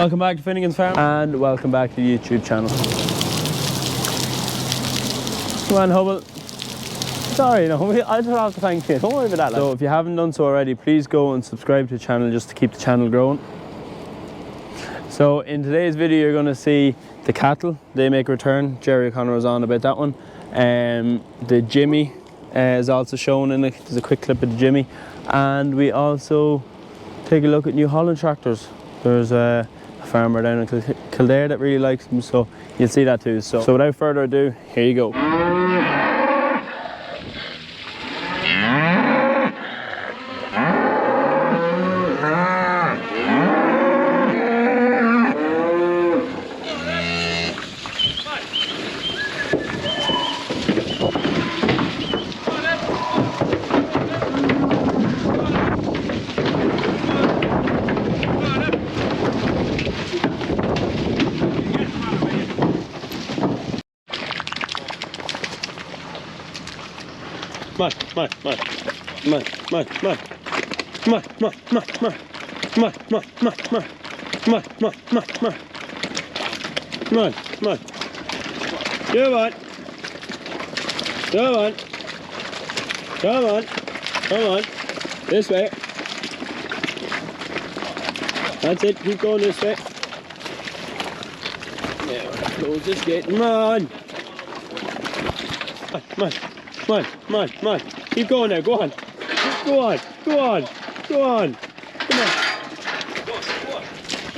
Welcome back to Finnegan's Farm and welcome back to the YouTube channel. Come on, Hubble. Sorry, no, I just have to thank you. Don't worry about that. So if you haven't done so already, please go and subscribe to the channel just to keep the channel growing. So in today's video, you're going to see the Cathal. They make a return. Jerry O'Connor was on about that one. The Jimmy is also shown in it. There's a quick clip of the Jimmy. And we also take a look at new Holland tractors. There's a farmer down in Kildare that really likes them, so you'll see that too. So without further ado, here you go. Come on, this way. That's it, keep going this way. Yeah, close this gate, come on. Come on. Keep going now, go on. Come on. Come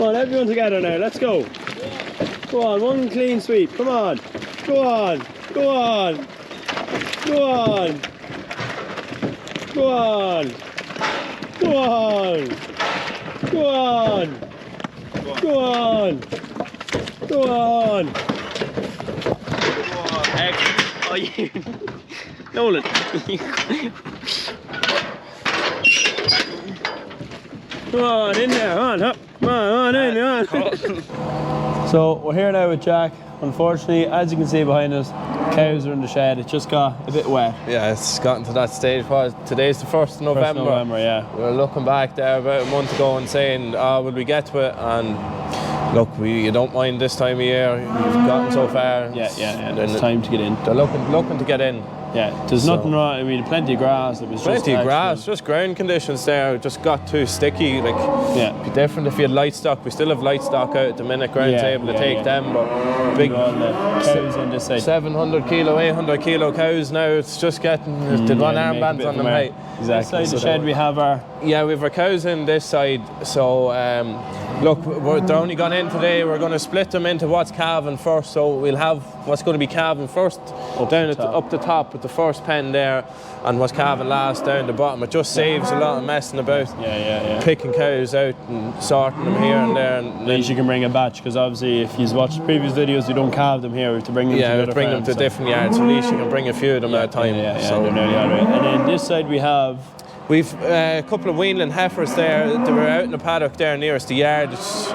on, everyone together now, let's go. Go on, one clean sweep, come on. Go on. Oh, you... Nolan. Come on, in there, up. Come on, in. So we're here now with Jack. Unfortunately, as you can see behind us, cows are in the shed. It just got a bit wet. Yeah, it's gotten to that stage. Today's the 1st of November. 1st of November, yeah. We were looking back there about a month ago and saying, will we get to it? And look, you don't mind this time of year. You've gotten so far. Yeah. It's time to get in. They're looking to get in. Yeah, there's nothing wrong. I mean, plenty of grass. It was plenty of grass. Just ground conditions there. It just got too sticky. Like, it'd be different if you had light stock. We still have light stock out at the minute. Ground's able to take them, but big cows on this side. 700 kilo, 800 kilo cows now. It's just getting. They want armbands on them, right? Exactly. Inside the shed we have our. Yeah, we have our cows in this side. So look, they're only gone in today. We're going to split them into what's calving first. So we'll have what's going to be calving first up the top with the first pen there, and what's calving last down the bottom. It just saves a lot of messing about. Picking cows out and sorting them here and there. And at least you can bring a batch, because obviously if you've watched the previous videos, you don't calve them here. We have to bring them to bring them to different yards. So at least you can bring a few of them at a time. So they're nearly all right. And then this side we've a couple of weanling heifers there. They were out in the paddock there nearest the yard. It's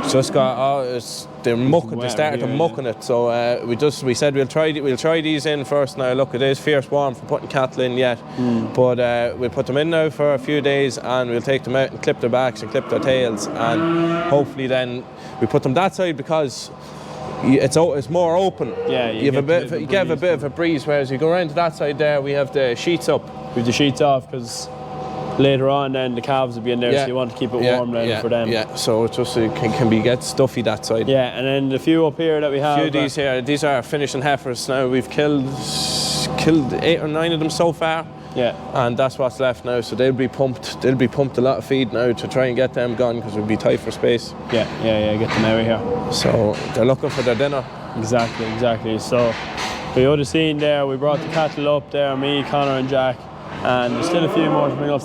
just got they're mucking. They started mucking it. So we said we'll try these in first. Now look, it is fierce warm for putting cattle in yet, but we'll put them in now for a few days, and we'll take them out and clip their backs and clip their tails, and hopefully then we put them that side because it's more open. Yeah, you get a bit of a breeze. Whereas you go around to that side there, we have the sheets up. We have the sheets off because later on then the calves will be in there, so you want to keep it warm for them. Yeah, so it just get stuffy that side. Yeah, and then the few up here that we have. A few of these here, these are finishing heifers now. We've killed 8 or 9 of them so far. Yeah, and that's what's left now. So they'll be pumped a lot of feed now to try and get them gone, because we'll be tight for space. Yeah, get them out of here. So they're looking for their dinner. Exactly. So we would have seen there, we brought the cattle up there, me, Connor and Jack. And there's still a few more to bring up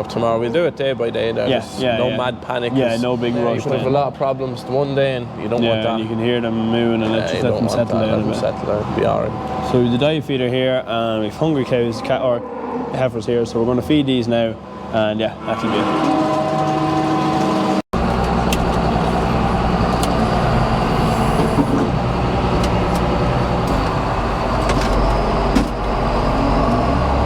tomorrow. We'll do it day by day. There's no mad panic. Yeah, no big rush. You could have a lot of problems one day, and you don't want that. You can hear them mooing, and let them settle down a bit. It'll be alright. So the dive feeder here, and we've hungry cows or heifers here. So we're going to feed these now, and that'll be it.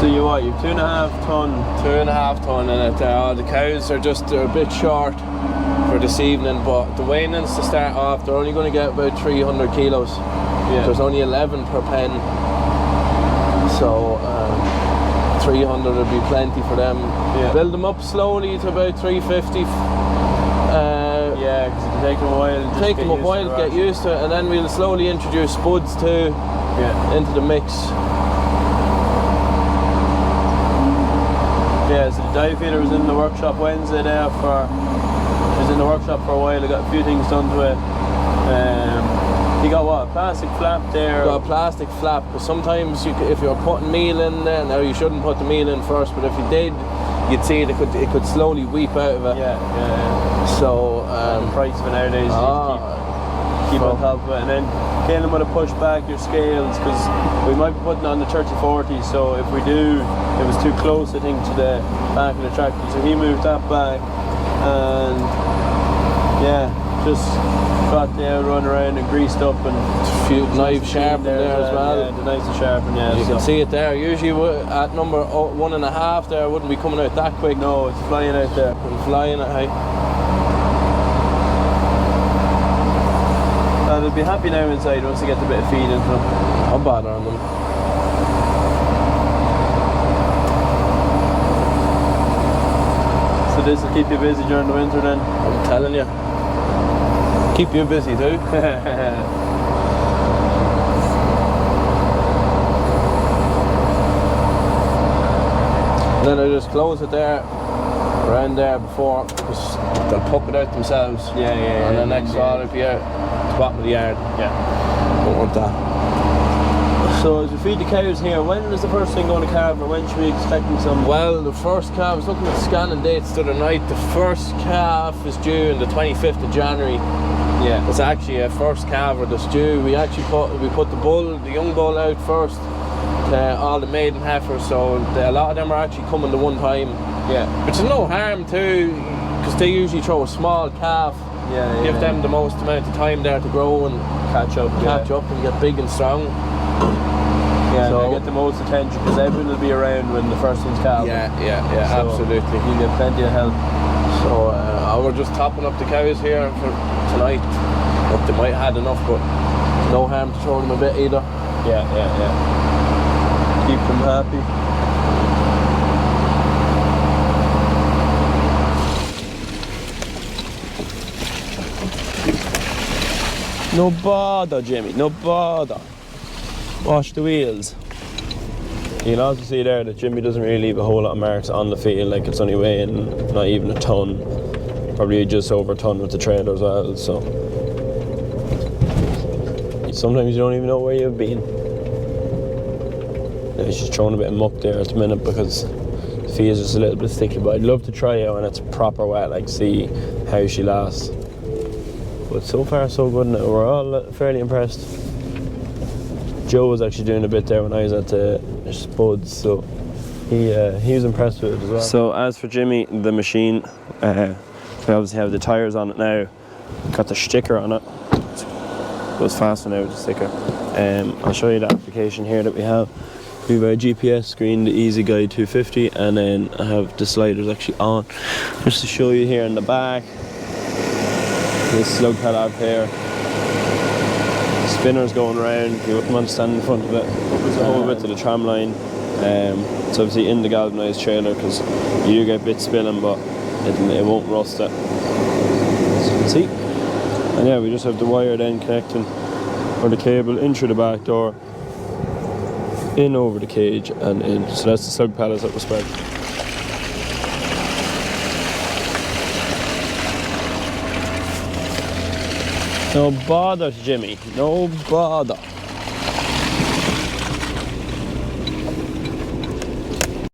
So you've 2.5 ton. 2.5 ton in it. The cows are they're a bit short for this evening, but the weigh-ins to start off, they're only going to get about 300 kilos. Yeah. There's only 11 per pen, so 300 would be plenty for them. Yeah. Build them up slowly to about 350. Yeah, because it can take them a while. Take them a while to get used to it, and then we'll slowly introduce spuds too into the mix. Yeah, so the dive feeder was in the workshop Wednesday there was in the workshop for a while. I got a few things done to it. You got what, a plastic flap there? Got a plastic flap, because sometimes if you're putting meal in there, now you shouldn't put the meal in first, but if you did, you'd see it could slowly weep out of it. Yeah. So the price of it nowadays, you keep on top of it, and then Caelan would have pushed back your scales, because we might be putting on the 30-40, so if we do, it was too close I think to the back of the tractor, so he moved that back, and just got the run around and greased up, and a few knives sharpened there as well. Yeah, the knives are sharpened, You can see it there. Usually at number 1.5 there, wouldn't be coming out that quick. No, it's flying out there. And flying it, hey. And they'll be happy now inside once they get a bit of feed into them. I'll bother on them. So this will keep you busy during the winter then? I'm telling you. Keep you busy too. Then I just close it there, around there before, because they'll puck it out themselves. And then next fall it'll be out the bottom of the yard. Don't want that. So as we feed the cows here, when is the first thing going to calve, or when should we be expecting some? Well, the first calf, I was looking at scanning dates the other night. The first calf is due on the 25th of January. Yeah. It's actually a first calver that's due. We actually put the young bull out first to all the maiden heifers, so a lot of them are actually coming to one time. Yeah. Which is no harm too, because they usually throw a small calf. Give them the most amount of time there to grow and catch up and get big and strong. Yeah, so they get the most attention because everyone will be around when the first one's calving. Yeah, so absolutely. You get plenty of help. So we're just topping up the cows here for tonight. Look, they might have had enough, but no harm to throw them a bit either. Yeah. Keep them happy. No bother, Jimmy, no bother. Wash the wheels. You can also see there that Jimmy doesn't really leave a whole lot of marks on the field, like it's only weighing not even a ton. Probably just over a ton with the trailer as well, so. Sometimes you don't even know where you've been. He's just throwing a bit of muck there at the minute because the feed is just a little bit sticky, but I'd love to try it when it's proper wet, like see how she lasts. But so far so good now, we're all fairly impressed. Joe was actually doing a bit there when I was at the spuds, so he was impressed with it as well. So as for Jimmy, the machine, we obviously have the tyres on it now, got the sticker on it, it goes faster now with the sticker. I'll show you the application here that we have. We have a GPS screen, the Easy Guide 250, and then I have the sliders actually on. Just to show you here in the back, this slug pad here. Spinner's going around, you wouldn't want to stand in front of it. There's a whole bit of the tram line. It's obviously in the galvanised trailer because you do get bits spilling, but it won't rust it. As you can see. And yeah, we just have the wire then connecting, or the cable in through the back door, in over the cage and in. So that's the slug pellets that we're spreading. No bother, Jimmy, no bother.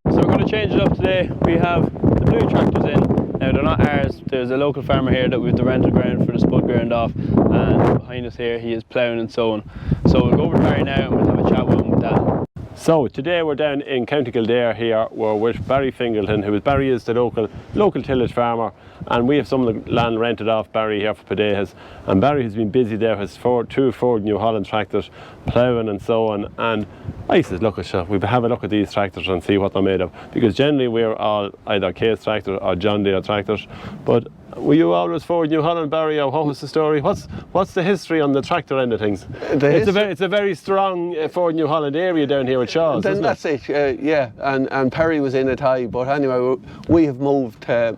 So we're going to change it up today. We have the blue tractors in. Now they're not ours, there's a local farmer here that we have the rental ground for the spud ground off, and behind us here he is ploughing and sowing. So we'll go over to Barry now and we'll have a chat with him with that. So today we're down in County Kildare here. We're with Barry Fingleton, Barry is the local tillage farmer, and we have some of the land rented off Barry here for Padejas. And Barry has been busy there, has two Ford New Holland tractors, ploughing and sowing, and I said, look, we have a look at these tractors and see what they're made of, because generally we're all either Case tractors or John Deere tractors. But were you always Ford New Holland, Barry, or what was the story? What's the history on the tractor end of things? It's a very strong Ford New Holland area down here at Shaw's. Then that's it, yeah. And Perry was in it high, but anyway, we have moved to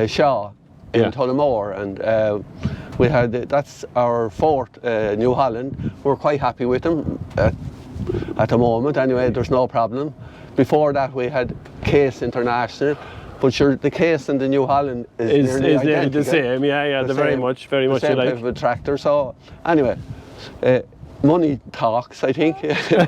Shaw in Tullamore, and we had that's our fourth New Holland. We're quite happy with them at the moment. Anyway, there's no problem. Before that, we had Case International. But sure, the Case and the New Holland is nearly the same, yeah. They're very much the same alike. Type of a tractor. So anyway, money talks, I think. Yeah,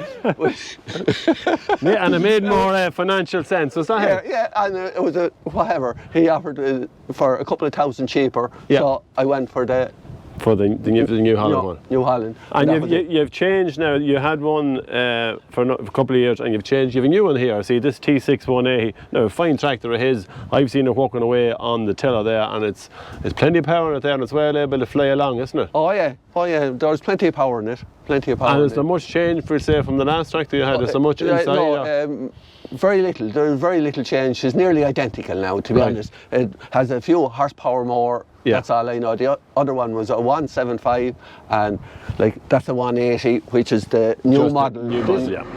and it made more financial sense, was that? Yeah, and it was whatever. He offered for a couple of thousand cheaper. Yeah. So I went for the New Holland one. New Holland. And you've changed now. You had one for a couple of years, and you've changed. You have a new one here. See, this T61A. Now, a fine tractor of his. I've seen it working away on the tiller there, and it's plenty of power in it there, and it's well able to fly along, isn't it? Oh yeah. There's plenty of power in it. Plenty of power. And is there much change for, say, from the last tractor you had? Is there much inside? No, very little. There's very little change. It's nearly identical now, to be honest. It has a few horsepower more. Yeah. That's all I know. The other one was a 175, and like that's a 180, which is the new model.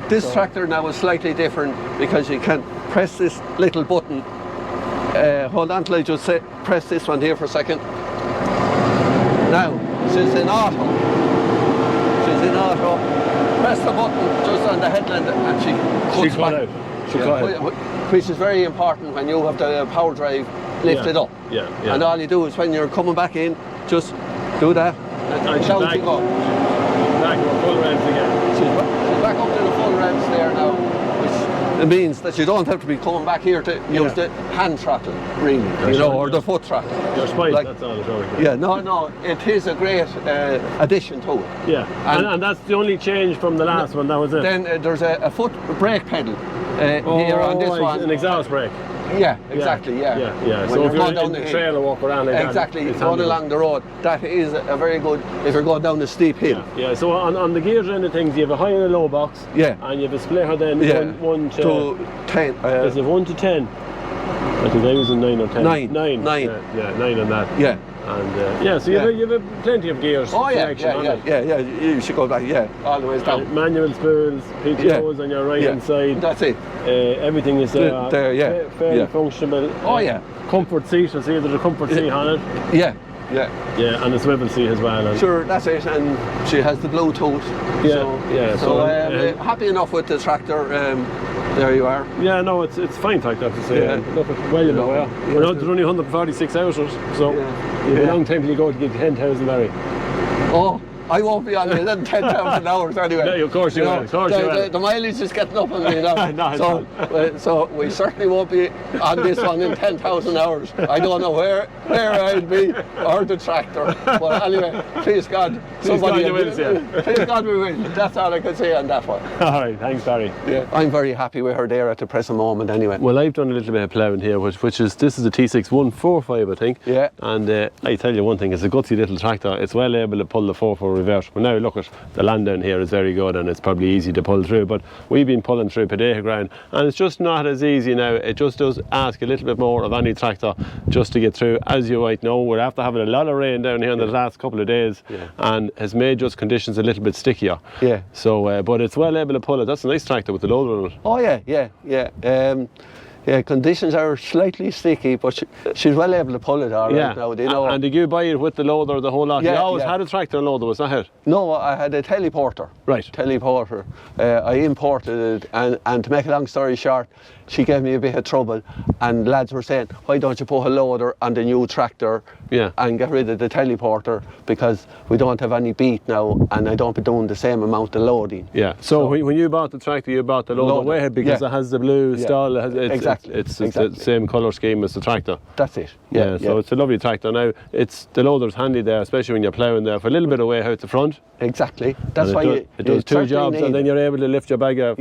This tractor now is slightly different because you can press this little button. Hold on till I just press this one here for a second. Now, she's in auto. Press the button just on the headland and she cuts back. Which is very important when you have the power drive lifted up. Yeah. And all you do is when you're coming back in, just do that. And down you go. Back to full revs again. She's back up to the full revs there now, which means that you don't have to be coming back here to use the hand throttle, really, or the foot throttle. Your spine, that's all it's over. Yeah, no, it is a great addition to it. Yeah, and that's the only change from the last one, that was it. Then there's a foot brake pedal here on this one. An exhaust brake. Yeah, exactly, yeah. So if you're in the trail or walk around like that. Exactly, going along the road, that is a very good, if you're going down the steep hill. Yeah, so on the gears end of things, you have a high and a low box. Yeah. And you have a splitter then, 1 to 10. Is it 1 to 10? I think I was in 9 or 10. 9. 9 on that. Yeah. And so you have plenty of gears. Yeah, you should go back, all the way down. Manual spools, PTOs on your right hand side. That's it. Everything is there, fairly functional. Comfort seat, I see there's a comfort seat on it. Yeah, and a swivel seat as well. Sure, that's it, and she has the Bluetooth. So happy enough with the tractor. There you are. Yeah, no, it's fine tractor to say. Look, well, we're not only 146 hours, so a long time till you go to get 10,000 Barry. Oh, I won't be on it 10,000 hours anyway. No, of course you will. The mileage is getting up on me now. So we certainly won't be on this one in 10,000 hours. I don't know where I'll be or the tractor. But anyway, please God, somebody will. Please God we will. That's all I can say on that one. All right, thanks Barry. Yeah, I'm very happy with her there at the present moment anyway. Well, I've done a little bit of ploughing here, which is this is a T6145, I think. Yeah. And I tell you one thing, it's a gutsy little tractor. It's well able to pull the 4x4 reverse. But now look at the land down here is very good and it's probably easy to pull through, but we've been pulling through Padeha ground and it's just not as easy now. It just does ask a little bit more of any tractor just to get through. As you might know, we're after having a lot of rain down here in the last couple of days and has made just conditions a little bit stickier. Yeah. So but it's well able to pull it. That's a nice tractor with the loader on it. Oh yeah, conditions are slightly sticky, but she's well able to pull it all right now. You know. And did you buy it with the loader, the whole lot? You always had a tractor and loader, was that it? No, I had a teleporter. Right. Teleporter. I imported it, and to make a long story short, she gave me a bit of trouble, and lads were saying, why don't you put a loader on the new tractor and get rid of the teleporter, because we don't have any beat now, and I don't be doing the same amount of loading. Yeah, so when you bought the tractor, you bought the loader way because it has the blue style, it's the same colour scheme as the tractor. That's it. So it's a lovely tractor. Now, the loader's handy there, especially when you're ploughing there for a little bit of weight out the front. Exactly. That's why it does two jobs, and then you're able to lift your bag of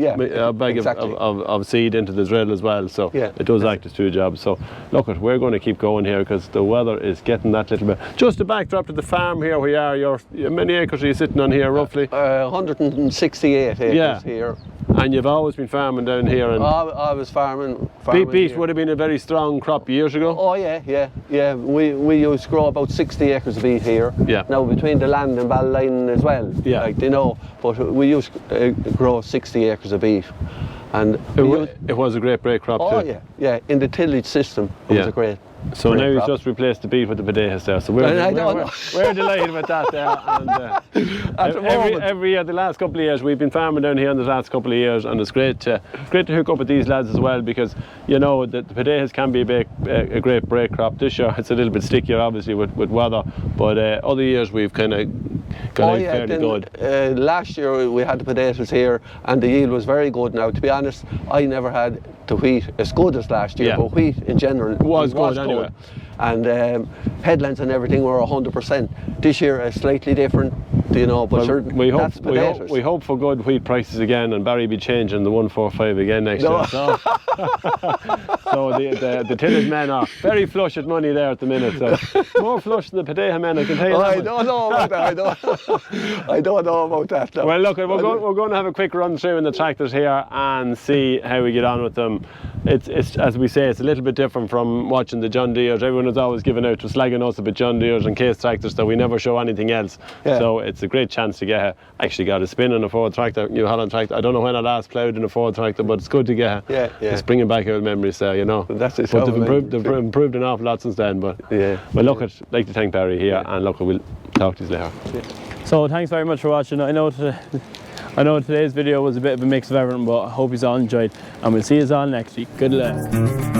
seed into the drill as well. So it does act as two jobs. So look, we're going to keep going here because the weather is getting that little bit. Just a backdrop to the farm here we are. How many acres are you sitting on here roughly? 168 acres here. And you've always been farming down here? And I was farming beet here. would have been a very strong crop years ago? Oh yeah. We used to grow about 60 acres of beet here. Yeah. Now between the land and Ballyline as well. Yeah. Like, you know, but we used to grow 60 acres of beet. And it was a great break crop too. Oh yeah. In the tillage system, it was a great. So now he's just replaced the beet with the potatoes there. So we're delighted with that there. And every year, the last couple of years, we've been farming down here in the last couple of years, and it's great to hook up with these lads as well, because you know the potatoes can be a great break crop. This year it's a little bit stickier, obviously with weather, but other years we've kind of got out fairly good. Last year we had the potatoes here, and the yield was very good. Now, to be honest, I never had the wheat as good as last year, but wheat in general was good anyway. And headlands and everything were 100%. This year is slightly different, you know, but sure, we hope for good wheat prices again, and Barry be changing the 145 again next year. So, so the tillage men are very flush at money there at the minute. So more flush than the potato men, I can tell you. I don't know about that. I don't know about that. No. Well, look, we're going to have a quick run through in the tractors here and see how we get on with them. It's as we say, it's a little bit different from watching the John Deeres. Everyone is always giving out to slagging us about John Deeres and Case tractors, so we never show anything else. Yeah. So it's a great chance to actually got a spin on a Ford tractor, New Holland tractor. I don't know when I last ploughed in a Ford tractor, but it's good to get. It's bringing back old memories there, you know. That's it. But they've improved an awful lot since then. But look, I'd like to thank Barry here, and look, we'll talk to you later. So thanks very much for watching. I know today's video was a bit of a mix of everything, but I hope you all enjoyed, and we'll see you all next week. Good luck.